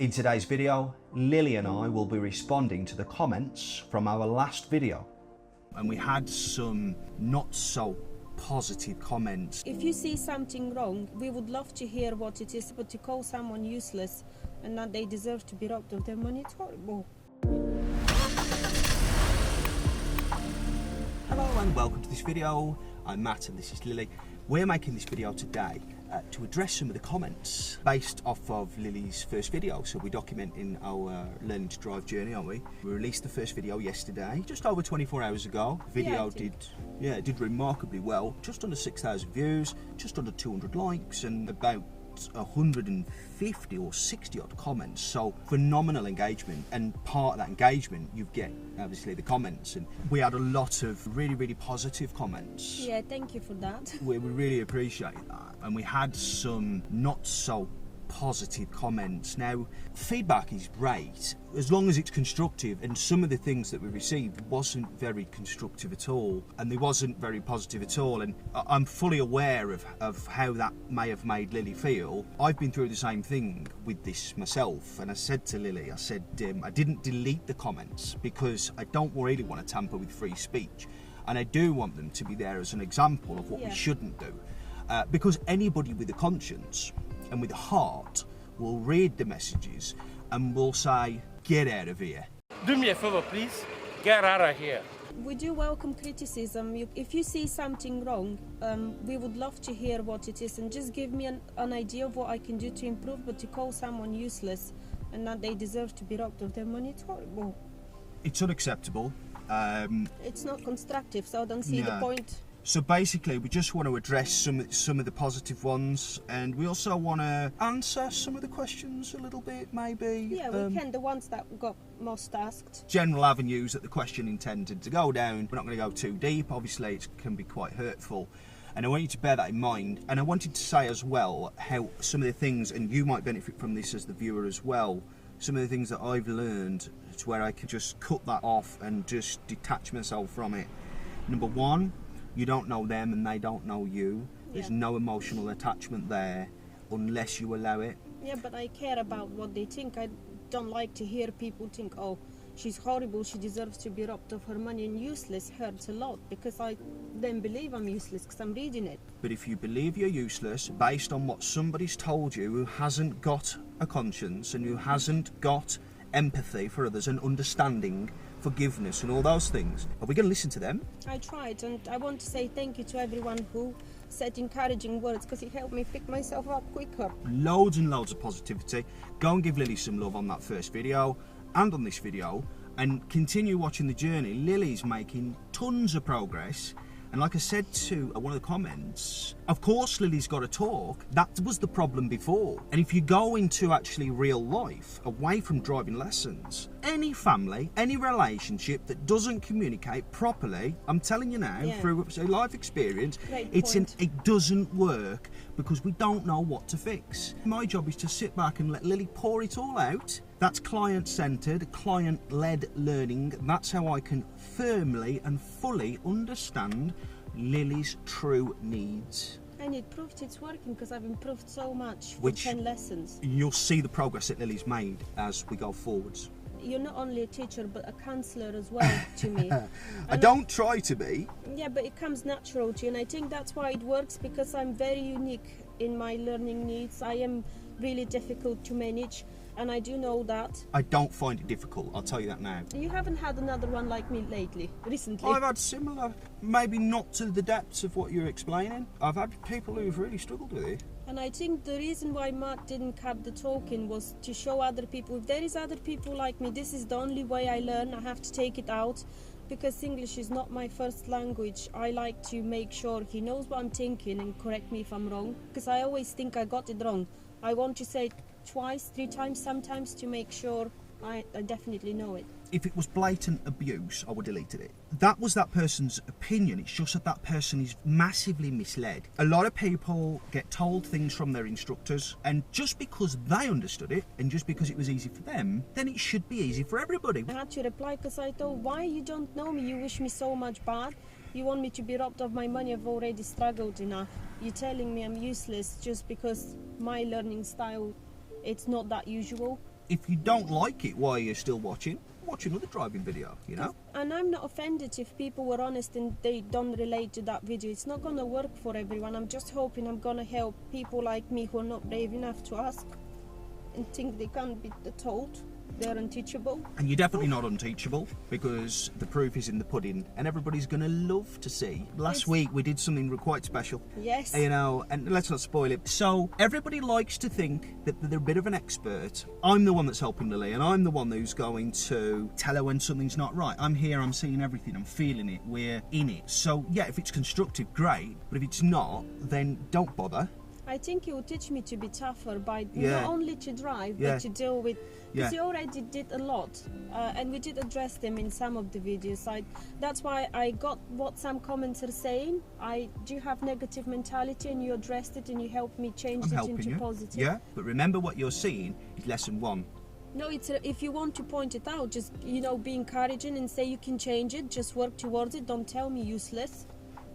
In today's video, Lily and I will be responding to the comments from our last video. And we had some not so positive comments. If you see something wrong, we would love to hear what it is, but to call someone useless and that they deserve to be robbed of their money, it's horrible. Hello and welcome to this video. I'm Matt and this is Lily. We're making this video today to address some of the comments based off of Lily's first video. So we're documenting our learning to drive journey, aren't we? We released the first video yesterday, just over 24 hours ago. The video did remarkably well, just under 6,000 views, just under 200 likes and about 150 or 60 odd comments. So phenomenal engagement, and part of that engagement you get obviously the comments, and we had a lot of really positive comments. Yeah, thank you for that. We really appreciate that. And we had some not so positive comments. Now, feedback is great as long as it's constructive, and some of the things that we received wasn't very constructive at all, and they wasn't very positive at all, and I'm fully aware of how that may have made Lily feel. I've been through the same thing with this myself, and I said to Lily, I said I didn't delete the comments because I don't really want to tamper with free speech, and I do want them to be there as an example of what we shouldn't do, because anybody with a conscience and with a heart will read the messages and will say, get out of here. Do me a favor, please. Get out of here. We do welcome criticism. If you see something wrong, we would love to hear what it is and just give me an idea of what I can do to improve, but to call someone useless and that they deserve to be robbed of their money, it's horrible. It's unacceptable. It's not constructive, so I don't see the point. So basically, we just want to address some of the positive ones, and we also want to answer some of the questions a little bit, maybe. Yeah, we can, the ones that got most asked. General avenues that the question intended to go down. We're not going to go too deep. Obviously, it can be quite hurtful. And I want you to bear that in mind. And I wanted to say as well how some of the things, and you might benefit from this as the viewer as well, some of the things that I've learned to where I can just cut that off and just detach myself from it. Number one, you don't know them and they don't know you. There's no emotional attachment there unless you allow it. Yeah, but I care about what they think. I don't like to hear people think, oh, she's horrible, she deserves to be robbed of her money, and useless hurts a lot because I then believe I'm useless because I'm reading it. But if you believe you're useless based on what somebody's told you who hasn't got a conscience and who hasn't got empathy for others and understanding, forgiveness and all those things, are we going to listen to them? I tried, and I want to say thank you to everyone who said encouraging words because it helped me pick myself up quicker. Loads and loads of positivity. Go and give Lily some love on that first video and on this video, and continue watching the journey. Lily's making tons of progress. And like I said to one of the comments, of course Lily's got to talk. That was the problem before. And if you go into actually real life, away from driving lessons, any family, any relationship that doesn't communicate properly, I'm telling you now, through life experience, it doesn't work because we don't know what to fix. My job is to sit back and let Lily pour it all out. That's client-centered, client-led learning. That's how I can firmly and fully understand Lily's true needs. And it proved it's working because I've improved so much for 10 lessons. You'll see the progress that Lily's made as we go forwards. You're not only a teacher but a counsellor as well to me. I don't try to be. Yeah, but it comes natural to you, and I think that's why it works, because I'm very unique in my learning needs. I am really difficult to manage, and I do know that. I don't find it difficult, I'll tell you that now. You haven't had another one like me recently? I've had similar, maybe not to the depths of what you're explaining. I've had people who've really struggled with it. And I think the reason why Matt didn't cut the talking was to show other people, if there is other people like me, this is the only way I learn. I have to take it out, because English is not my first language. I like to make sure he knows what I'm thinking and correct me if I'm wrong, because I always think I got it wrong. I want to say it twice, 3 times sometimes to make sure I definitely know it. If it was blatant abuse, I would have deleted it. That was that person's opinion. It's just that that person is massively misled. A lot of people get told things from their instructors, and just because they understood it and just because it was easy for them, then it should be easy for everybody. I had to reply because I thought, why you don't know me? You wish me so much bad. You want me to be robbed of my money? I've already struggled enough. You're telling me I'm useless just because my learning style, it's not that usual. if you don't like it while you're still watching, watch another driving video, you know? And I'm not offended if people were honest and they don't relate to that video. It's not going to work for everyone. I'm just hoping I'm going to help people like me who are not brave enough to ask and think they can't be told. They're unteachable. And you're definitely not unteachable, because the proof is in the pudding, and everybody's going to love to see. Last week we did something quite special. Yes. You know, and let's not spoil it. So everybody likes to think that they're a bit of an expert. I'm the one that's helping Lily, and I'm the one who's going to tell her when something's not right. I'm here, I'm seeing everything, I'm feeling it, we're in it. So yeah, if it's constructive, great, but if it's not, then don't bother. I think it will teach me to be tougher by Yeah. not only to drive, Yeah. but to deal with. Because Yeah. you already did a lot, and we did address them in some of the videos. That's why I got what some comments are saying. I do have negative mentality, and you addressed it, and you helped me change I'm it helping into you. positive. Yeah, but remember what you're seeing is lesson 1. No, if you want to point it out, just be encouraging and say you can change it. Just work towards it. Don't tell me useless,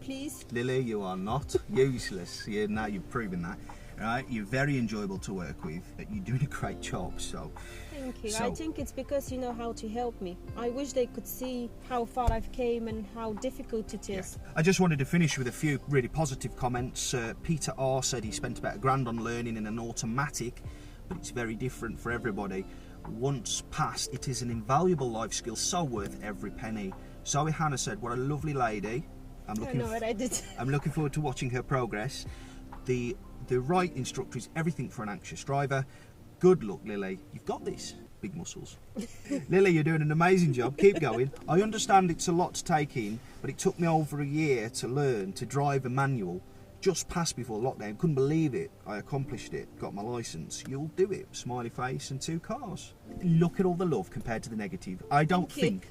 please. Lily, you are not useless. Now you've proven that. Right? You're very enjoyable to work with. You're doing a great job. So Thank you. So- I think it's because you know how to help me. I wish they could see how far I've came and how difficult it is. I just wanted to finish with a few really positive comments. Peter R said he spent about £1,000 on learning in an automatic, but it's very different for everybody. Once passed, it is an invaluable life skill, so worth every penny. Zoe Hannah said, what a lovely lady. I know what I did. I'm looking forward to watching her progress. The right instructor is everything for an anxious driver. Good luck, Lily. You've got this. Big muscles. Lily, you're doing an amazing job. Keep going. I understand it's a lot to take in, but it took me over a year to learn to drive a manual. Just passed before lockdown. Couldn't believe it. I accomplished it. Got my licence. You'll do it. Smiley face and 2 cars. Look at all the love compared to the negative. I don't think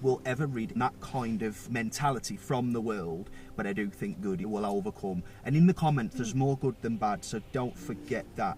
we'll ever read that kind of mentality from the world, but I do think good will overcome. And in the comments, there's more good than bad, so don't forget that.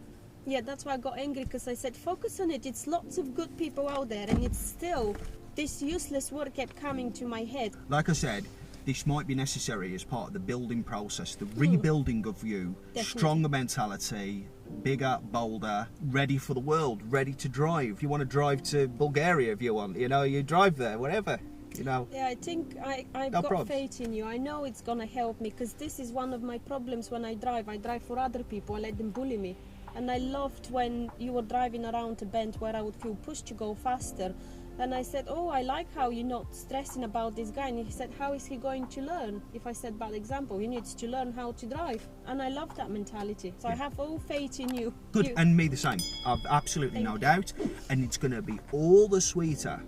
Yeah, that's why I got angry, because I said focus on it. It's lots of good people out there, and it's still this useless word kept coming to my head. Like I said, this might be necessary as part of the building process, the rebuilding of you. Definitely. Stronger mentality, bigger, bolder, ready for the world, ready to drive. You want to drive to Bulgaria if you want, you drive there, whatever, Yeah, I think I've No got probs. faith in you. I know it's going to help me, because this is one of my problems when I drive. I drive for other people. I let them bully me. And I loved when you were driving around a bend where I would feel pushed to go faster. And I said, oh, I like how you're not stressing about this guy. And he said, how is he going to learn? If I set bad example, he needs to learn how to drive. And I love that mentality. So I have all faith in you. Good, and me the same. I've absolutely no doubt. And it's going to be all the sweeter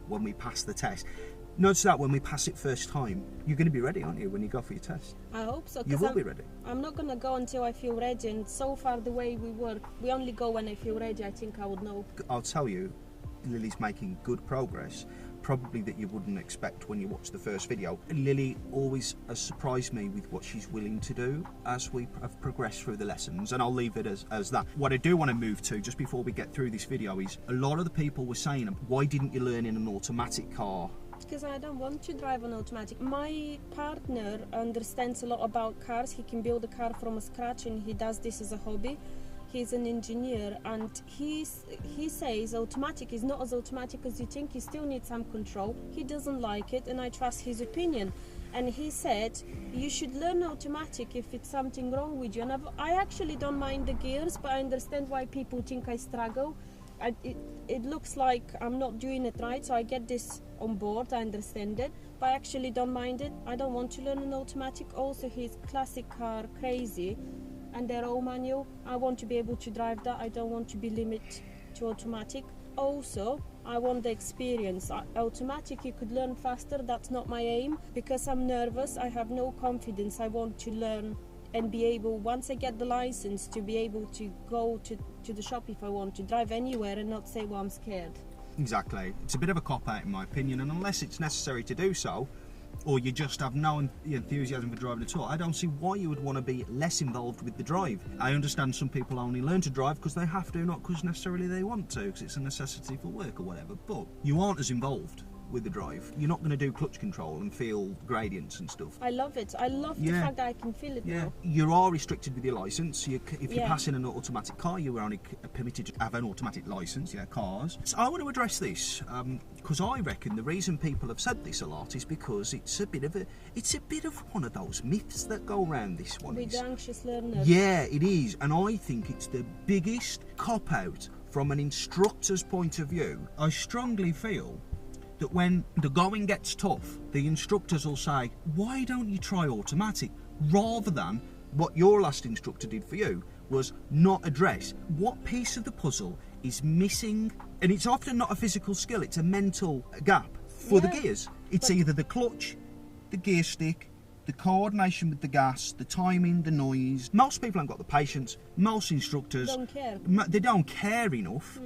when we pass the test. Notice that when we pass it first time, you're going to be ready, aren't you, when you go for your test? I hope so. You will be ready. I'm not going to go until I feel ready. And so far, the way we work, we only go when I feel ready. I think I would know. I'll tell you, Lily's making good progress, probably that you wouldn't expect when you watch the first video. Lily always has surprised me with what she's willing to do as we have progressed through the lessons, and I'll leave it as that. What I do want to move to, just before we get through this video, is a lot of the people were saying, why didn't you learn in an automatic car? Because I don't want to drive an automatic. My partner understands a lot about cars. He can build a car from scratch, and he does this as a hobby. He's an engineer, and he says automatic is not as automatic as you think. You still need some control. He doesn't like it, and I trust his opinion. And he said you should learn automatic if it's something wrong with you. And I actually don't mind the gears, but I understand why people think I struggle. It looks like I'm not doing it right, so I get this on board. I understand it, but I actually don't mind it. I don't want to learn an automatic. Also, he's classic car crazy, and they're all manual. I want to be able to drive that. I don't want to be limited to automatic. Also, I want the experience. Automatic, you could learn faster. That's not my aim, because I'm nervous. I have no confidence. I want to learn and be able, once I get the license, to be able to go to the shop if I want to drive anywhere and not say, well, I'm scared. Exactly. It's a bit of a cop-out in my opinion, and unless it's necessary to do so, or you just have no enthusiasm for driving at all, I don't see why you would want to be less involved with the drive. I understand some people only learn to drive because they have to, not because necessarily they want to, because it's a necessity for work or whatever, but you aren't as involved. with the drive. You're not going to do clutch control and feel gradients and stuff. I love it. I love the fact that I can feel it now. You are restricted with your licence. If you're passing an automatic car, you are only permitted to have an automatic licence, cars. So I want to address this because I reckon the reason people have said this a lot is because it's a bit of one of those myths that go around this one. With anxious learners. Yeah, it is, and I think it's the biggest cop-out from an instructor's point of view. I strongly feel that when the going gets tough, the instructors will say, why don't you try automatic? Rather than what your last instructor did for you was not address what piece of the puzzle is missing. And it's often not a physical skill, it's a mental gap for the gears. It's either the clutch, the gear stick, the coordination with the gas, the timing, the noise. Most people haven't got the patience. Most instructors don't care. They don't care enough.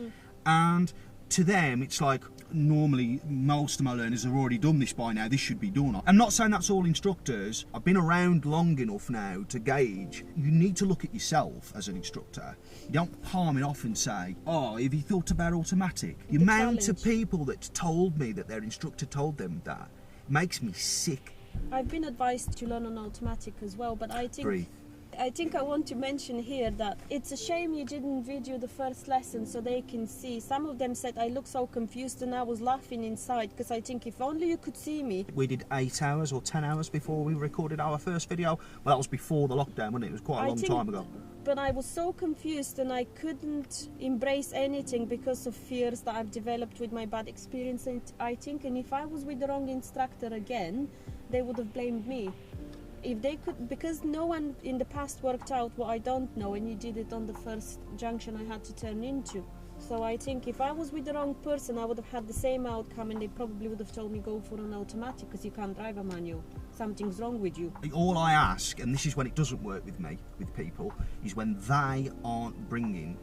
And to them, it's like, normally most of my learners have already done this by now, this should be done. I'm not saying that's all instructors. I've been around long enough now to gauge. You need to look at yourself as an instructor. You don't palm it off and say, oh, have you thought about automatic? The amount of people that told me that their instructor told them that makes me sick. I've been advised to learn on automatic as well, but I think I want to mention here that it's a shame you didn't video the first lesson so they can see. Some of them said I look so confused, and I was laughing inside because I think if only you could see me. We did 8 hours or 10 hours before we recorded our first video. Well, that was before the lockdown, wasn't it? It was quite a long time ago. But I was so confused and I couldn't embrace anything because of fears that I've developed with my bad experience, I think. And if I was with the wrong instructor again, they would have blamed me. If they could, because no one in the past worked out what I don't know, and you did it on the first junction I had to turn into. So I think if I was with the wrong person, I would have had the same outcome, and they probably would have told me go for an automatic because you can't drive a manual. Something's wrong with you. All I ask, and this is when it doesn't work with me, with people, is when they aren't bringing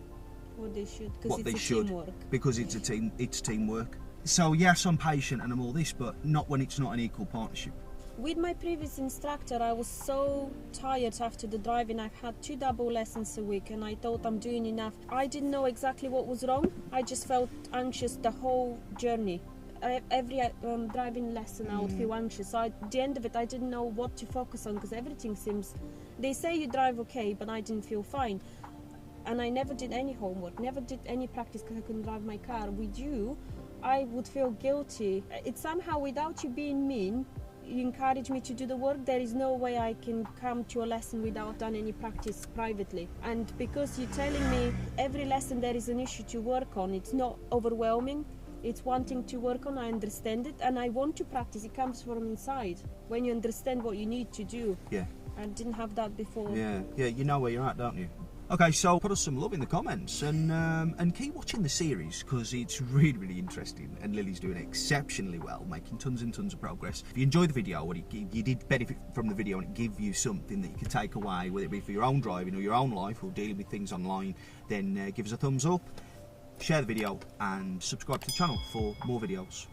what they should, because it's teamwork. Because it's a team, it's teamwork. So yes, I'm patient and I'm all this, but not when it's not an equal partnership. With my previous instructor, I was so tired after the driving. I've had 2 double lessons a week and I thought I'm doing enough. I didn't know exactly what was wrong. I just felt anxious the whole journey. Every driving lesson I would feel anxious. So at the end of it, I didn't know what to focus on because everything seems... They say you drive okay, but I didn't feel fine. And I never did any homework, never did any practice because I couldn't drive my car. With you, I would feel guilty. It's somehow, without you being mean, you encourage me to do the work. There is no way I can come to a lesson without done any practice privately. And because you're telling me every lesson there is an issue to work on, it's not overwhelming. It's wanting to work on. I understand it and I want to practice. It comes from inside when you understand what you need to do. Yeah. I didn't have that before. Yeah, you know where you're at, don't you? Okay, so put us some love in the comments and keep watching the series because it's really, really interesting and Lily's doing exceptionally well, making tons and tons of progress. If you enjoyed the video or you did benefit from the video and it gave you something that you can take away, whether it be for your own driving or your own life or dealing with things online, then give us a thumbs up, share the video and subscribe to the channel for more videos.